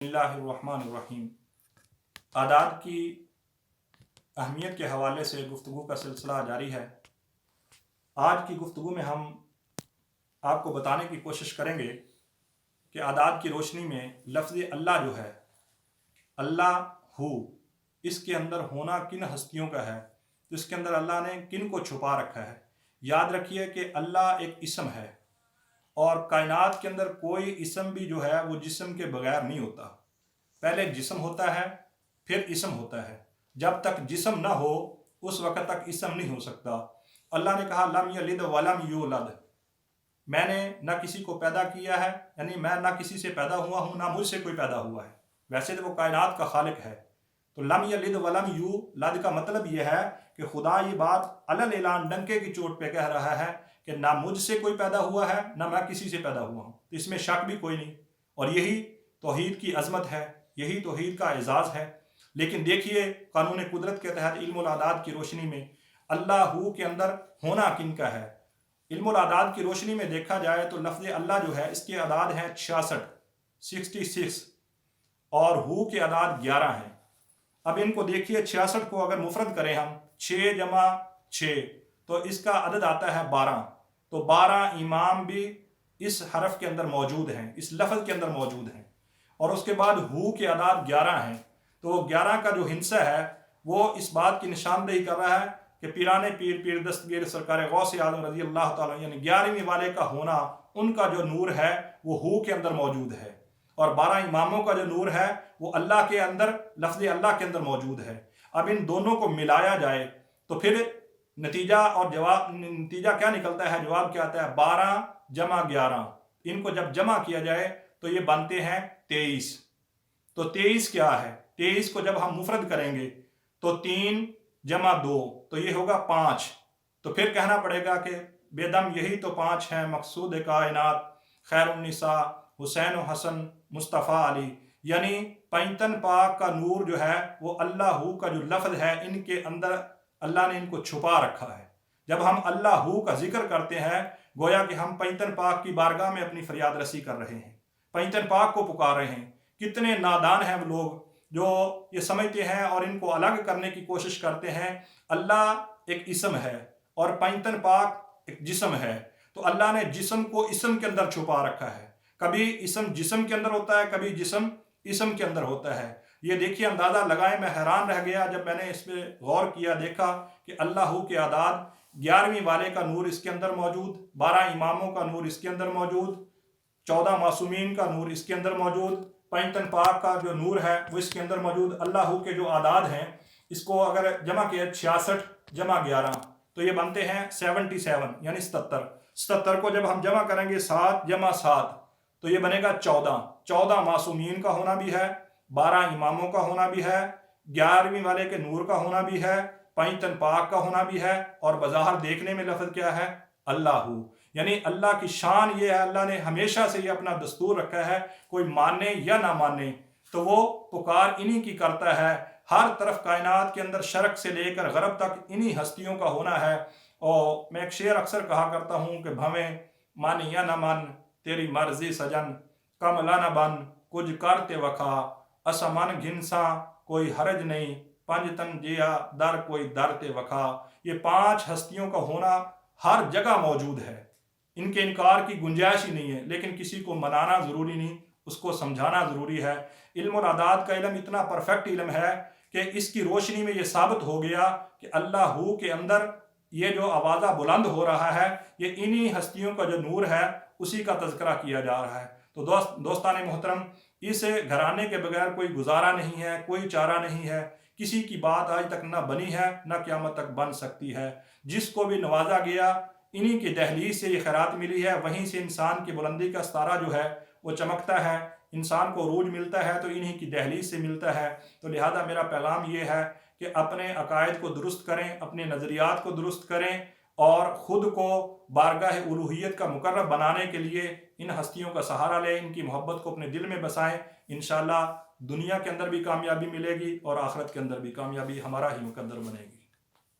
बिस्मिल्लाहिर्रहमानिर्रहीम। आदात की अहमियत के हवाले से गुफ्तगू का सिलसिला जारी है। आज की गुफ्तगू में हम आपको बताने की कोशिश करेंगे कि आदात की रोशनी में लफ्ज़ अल्लाह जो है, अल्लाह हु, इसके अंदर होना किन हस्तियों का है, तो इसके अंदर अल्लाह ने किन को छुपा रखा है। याद रखिए कि अल्लाह एक इसम है और कायनात के अंदर कोई इसम भी जो है वो जिस्म के बगैर नहीं होता। पहले जिस्म होता है, फिर इसम होता है। जब तक जिस्म ना हो उस वक़्त तक इसम नहीं हो सकता। अल्लाह ने कहा लम यलिद वलम यूलद, मैंने ना किसी को पैदा किया है, यानी मैं ना किसी से पैदा हुआ हूँ, ना मुझसे कोई पैदा हुआ है। वैसे तो वो कायनात का खालिक है। तो लम यलिद वलम यूलद का मतलब यह है कि खुदा ये बात अलल ऐलान डंके की चोट पे कह रहा है कि ना मुझसे कोई पैदा हुआ है, ना मैं किसी से पैदा हुआ हूँ। तो इसमें शक भी कोई नहीं। और यही तौहीद की अजमत है, यही तौहीद का एजाज़ है। लेकिन देखिए कानून कुदरत के तहत इल्मुल आदाद की रोशनी में अल्लाह हु के अंदर होना किन का है। इल्मुल आदाद की रोशनी में देखा जाए तो लफ्ज़ अल्लाह जो है इसके आदाद हैं 66 और हु के आदाद 11 हैं। अब इनको देखिए 66 को अगर मुफरद करें हम 6 जमा 6 तो इसका अदद आता है 12। तो 12 इमाम भी इस हरफ के अंदर मौजूद हैं, इस लफ्ज़ के अंदर मौजूद हैं। और उसके बाद हु के आदाद 11 हैं। तो 11 का जो हिस्सा है वो इस बात की निशानदेही कर रहा है कि पीराने पीर दस्तगीर सरकार गौस आज़म रज़ी अल्लाह ताला यानी 11वीं वाले का होना, उनका जो नूर है वो हु के अंदर मौजूद है। और 12 इमामों का जो नूर है वो अल्लाह के अंदर, लफ्ज़ अल्लाह के अंदर मौजूद है। अब इन दोनों को मिलाया जाए तो फिर नतीजा और जवाब, नतीजा क्या निकलता है, जवाब क्या आता है, 12 जमा 11। इनको जब जमा किया जाए तो ये बनते हैं 23। तो 23 क्या है, 23 को जब हम मुफरद करेंगे तो 3 जमा 2 तो ये होगा 5। तो फिर कहना पड़ेगा कि बेदम यही तो 5 हैं, मकसूद कायनात खैरुन्निसा हुसैन व हसन मुस्तफ़ा अली। यानी पैंतन पाक का नूर जो है वो अल्लाह हु का जो लफ्ज़ है इनके अंदर अल्लाह ने इनको छुपा रखा है। जब हम अल्लाह हु का जिक्र करते हैं गोया कि हम पैंतन पाक की बारगाह में अपनी फरियाद रसी कर रहे हैं, पैंतन पाक को पुकार रहे हैं। कितने नादान हैं वो लोग जो ये समझते हैं और इनको अलग करने की कोशिश करते हैं। अल्लाह एक इसम है और पैंतन पाक एक जिस्म है। तो अल्लाह ने जिस्म को इसम के अंदर छुपा रखा है। कभी इसम जिस्म के अंदर होता है, कभी जिस्म इसम के अंदर होता है। ये देखिए अंदाज़ा लगाए, मैं हैरान रह गया जब मैंने इस पर गौर किया, देखा कि अल्लाह हु के आदाद 11वीं वाले का नूर इसके अंदर मौजूद, 12 इमामों का नूर इसके अंदर मौजूद, 14 मासूमीन का नूर इसके अंदर मौजूद, पैंतन पाक का जो नूर है वो इसके अंदर मौजूद। अल्लाह हु के जो आदाद हैं इसको अगर जमा किया 66 जमा 11 तो ये बनते हैं 77 यानी 77 को जब हम जमा करेंगे 7 जमा 7 तो ये बनेगा 14 मासूमीन का होना भी है, 12 इमामों का होना भी है, 11वीं वाले के नूर का होना भी है, पैंतन पाक का होना भी है। और बज़ाहिर देखने में लफ्ज़ क्या है, अल्लाह हु। यानी अल्लाह की शान ये है, अल्लाह ने हमेशा से ये अपना दस्तूर रखा है, कोई माने या ना माने तो वो पुकार इन्हीं की करता है। हर तरफ कायनात के अंदर शर्क से लेकर गरब तक इन्हीं हस्तियों का होना है। और मैं एक शेर अक्सर कहा करता हूँ कि भवें मान या न मन तेरी मर्जी सजन, कमला न बन कुछ करते वखा, असमन घिनसा कोई हरज नहीं, पंजतन जिया दर कोई दरते वखा। ये 5 हस्तियों का होना हर जगह मौजूद है, इनके इनकार की गुंजाइश ही नहीं है। लेकिन किसी को मनाना ज़रूरी नहीं, उसको समझाना ज़रूरी है। इल्मुल आदाद का इल्म इतना परफेक्ट इल्म है कि इसकी रोशनी में ये साबित हो गया कि अल्लाह हु के अंदर ये जो आवाज़ा बुलंद हो रहा है ये इन्हीं हस्तियों का जो नूर है उसी का तज़किरा किया जा रहा है। तो दोस्तान मोहतरम, इस घराने के बगैर कोई गुजारा नहीं है, कोई चारा नहीं है। किसी की बात आज तक ना बनी है, ना क़यामत तक बन सकती है। जिसको भी नवाजा गया इन्हीं की दहलीज से ये खैरात मिली है, वहीं से इंसान की बुलंदी का सितारा जो है वो चमकता है। इंसान को रूज मिलता है तो इन्हीं की दहलीज से मिलता है। तो लिहाजा मेरा पैगाम ये है कि अपने अकायद को दुरुस्त करें, अपने नज़रियात को दुरुस्त करें और ख़ुद को बारगाह उलूहियत का मुकर्रब बनाने के लिए इन हस्तियों का सहारा लें, इनकी मोहब्बत को अपने दिल में बसाएं। इंशाअल्लाह दुनिया के अंदर भी कामयाबी मिलेगी और आखिरत के अंदर भी कामयाबी हमारा ही मुकद्दर बनेगी।